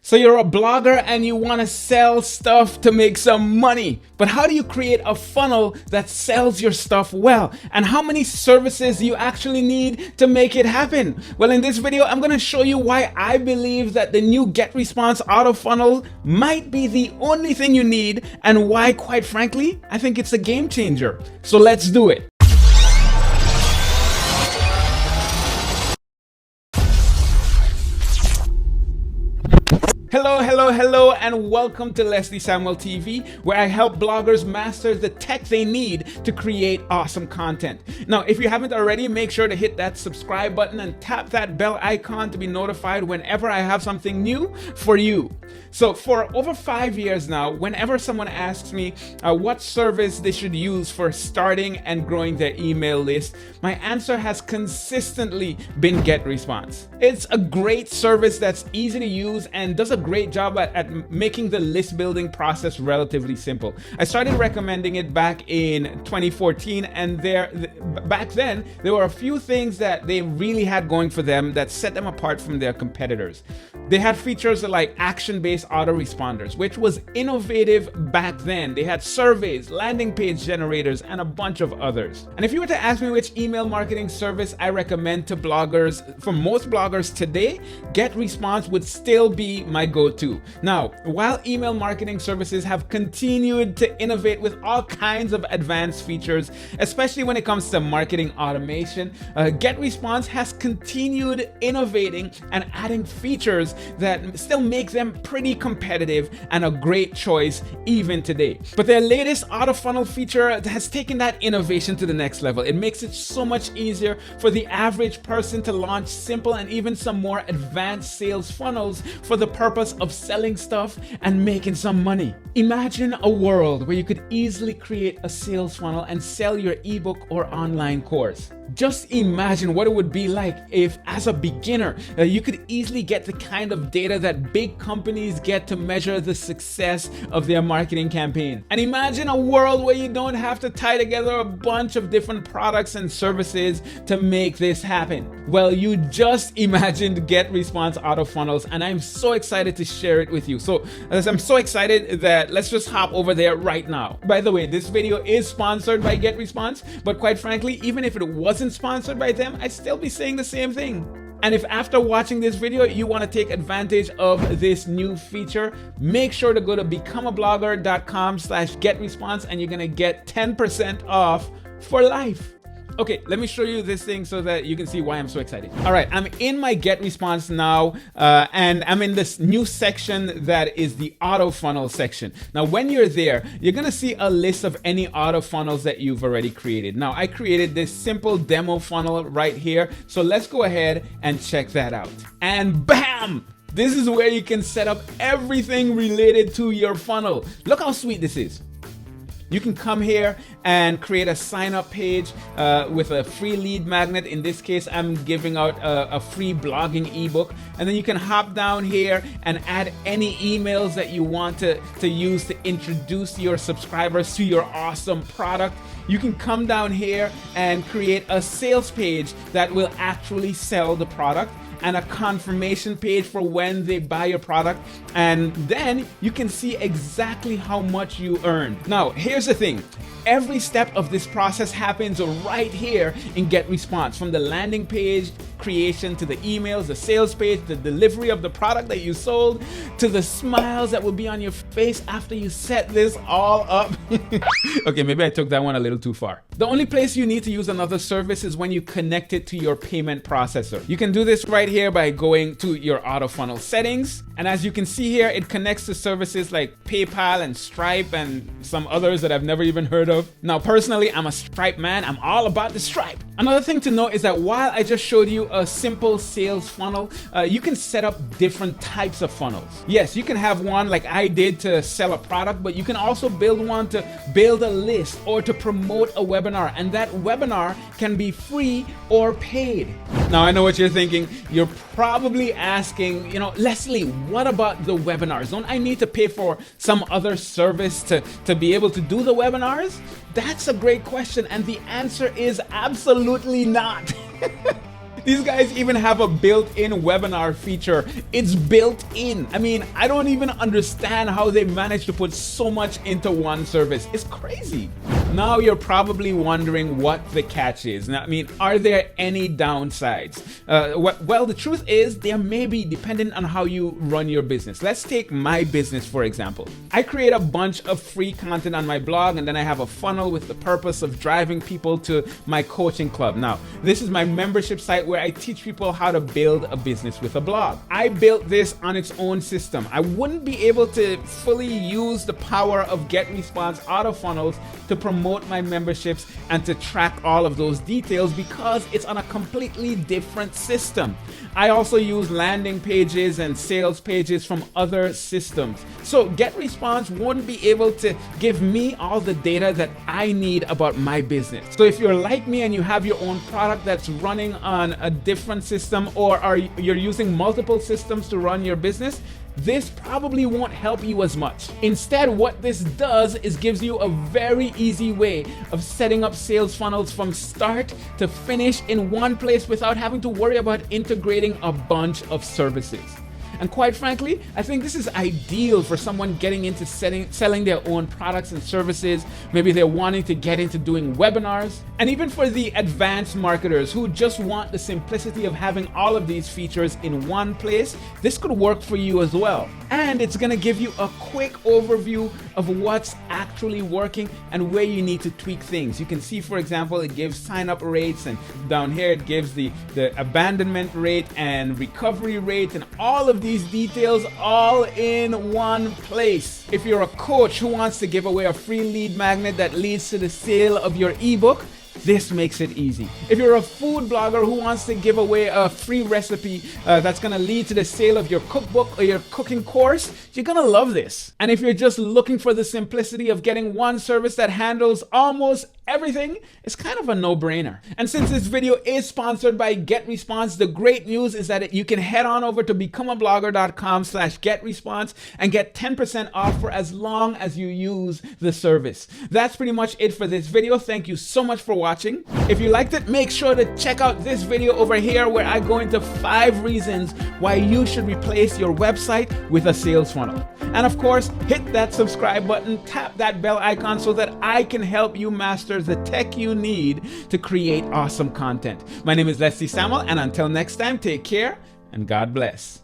So you're a blogger and you want to sell stuff to make some money, but how do you create a funnel that sells your stuff well? And how many services do you actually need to make it happen? Well, in this video, I'm going to show you why I believe that the new GetResponse Autofunnel might be the only thing you need, and why, quite frankly, I think it's a game changer. So let's do it. Hello, and welcome to Leslie Samuel TV, where I help bloggers master the tech they need to create awesome content. Now, if you haven't already, make sure to hit that subscribe button and tap that bell icon to be notified whenever I have something new for you. So for over 5 years now, whenever someone asks me what service they should use for starting and growing their email list, my answer has consistently been GetResponse. It's a great service that's easy to use and does a great job at making the list building process relatively simple. I started recommending it back in 2014, and back then there were a few things that they really had going for them that set them apart from their competitors. They had features like action-based autoresponders, which was innovative back then. They had surveys, landing page generators, and a bunch of others. And if you were to ask me which email marketing service I recommend to bloggers, for most bloggers today, GetResponse would still be my go-to. Now, while email marketing services have continued to innovate with all kinds of advanced features, especially when it comes to marketing automation, GetResponse has continued innovating and adding features that still make them pretty competitive and a great choice even today. But their latest AutoFunnel feature has taken that innovation to the next level. It makes it so much easier for the average person to launch simple and even some more advanced sales funnels for the purpose of selling stuff and making some money. Imagine a world where you could easily create a sales funnel and sell your ebook or online course. Just imagine what it would be like if, as a beginner, you could easily get the kind of data that big companies get to measure the success of their marketing campaign. And imagine a world where you don't have to tie together a bunch of different products and services to make this happen. Well, you just imagined GetResponse Autofunnels, and I'm so excited to share it with you. So, as I'm so excited that let's just hop over there right now. By the way, this video is sponsored by GetResponse, but quite frankly, even if it wasn't sponsored by them, I'd still be saying the same thing. And if after watching this video you want to take advantage of this new feature, make sure to go to becomeablogger.com/GetResponse, and you're gonna get 10% off for life. Okay, let me show you this thing so that you can see why I'm so excited. All right, I'm in my GetResponse now, and I'm in this new section that is the AutoFunnel section. Now, when you're there, you're gonna see a list of any AutoFunnels that you've already created. Now, I created this simple demo funnel right here, so let's go ahead and check that out. And bam! This is where you can set up everything related to your funnel. Look how sweet this is. You can come here and create a sign-up page with a free lead magnet. In this case, I'm giving out a free blogging ebook. And then you can hop down here and add any emails that you want to use to introduce your subscribers to your awesome product. You can come down here and create a sales page that will actually sell the product, and a confirmation page for when they buy your product, and then you can see exactly how much you earned. Now, here's the thing. Every step of this process happens right here in GetResponse, from the landing page creation to the emails, the sales page, the delivery of the product that you sold, to the smiles that will be on your face after you set this all up. Okay, maybe I took that one a little too far. The only place you need to use another service is when you connect it to your payment processor. You can do this right here by going to your AutoFunnel settings. And as you can see here, it connects to services like PayPal and Stripe and some others that I've never even heard of. Now, personally, I'm a Stripe man. I'm all about the Stripe. Another thing to note is that while I just showed you a simple sales funnel, you can set up different types of funnels. Yes, you can have one like I did to sell a product, but you can also build one to build a list or to promote a webinar, and that webinar can be free or paid. Now, I know what you're thinking. You're probably asking, Leslie, what about the webinars? Don't I need to pay for some other service to be able to do the webinars? That's a great question, and the answer is absolutely not. These guys even have a built-in webinar feature. It's built in. I mean, I don't even understand how they managed to put so much into one service. It's crazy. Now you're probably wondering what the catch is. Now, I mean, are there any downsides? Well, the truth is there may be, depending on how you run your business. Let's take my business, for example. I create a bunch of free content on my blog, and then I have a funnel with the purpose of driving people to my coaching club. Now, this is my membership site where I teach people how to build a business with a blog. I built this on its own system. I wouldn't be able to fully use the power of GetResponse Autofunnels to promote my memberships and to track all of those details because it's on a completely different system. I also use landing pages and sales pages from other systems. So GetResponse won't be able to give me all the data that I need about my business. So if you're like me and you have your own product that's running on a different system, or you're using multiple systems to run your business, this probably won't help you as much. Instead, what this does is gives you a very easy way of setting up sales funnels from start to finish in one place without having to worry about integrating a bunch of services. And quite frankly, I think this is ideal for someone getting into selling their own products and services. Maybe they're wanting to get into doing webinars. And even for the advanced marketers who just want the simplicity of having all of these features in one place, this could work for you as well. And it's going to give you a quick overview of what's actually working and where you need to tweak things. You can see, for example, it gives sign-up rates, and down here it gives the abandonment rate and recovery rate and all of these details all in one place. If you're a coach who wants to give away a free lead magnet that leads to the sale of your ebook, this makes it easy. If you're a food blogger who wants to give away a free recipe that's gonna lead to the sale of your cookbook or your cooking course, you're gonna love this. And if you're just looking for the simplicity of getting one service that handles almost everything, it's kind of a no-brainer. And since this video is sponsored by GetResponse, the great news is that you can head on over to becomeablogger.com/GetResponse and get 10% off for as long as you use the service. That's pretty much it for this video. Thank you so much for watching. If you liked it, make sure to check out this video over here where I go into 5 reasons why you should replace your website with a sales funnel. And of course, hit that subscribe button, tap that bell icon so that I can help you master the tech you need to create awesome content. My name is Leslie Samuel, and until next time, take care and God bless.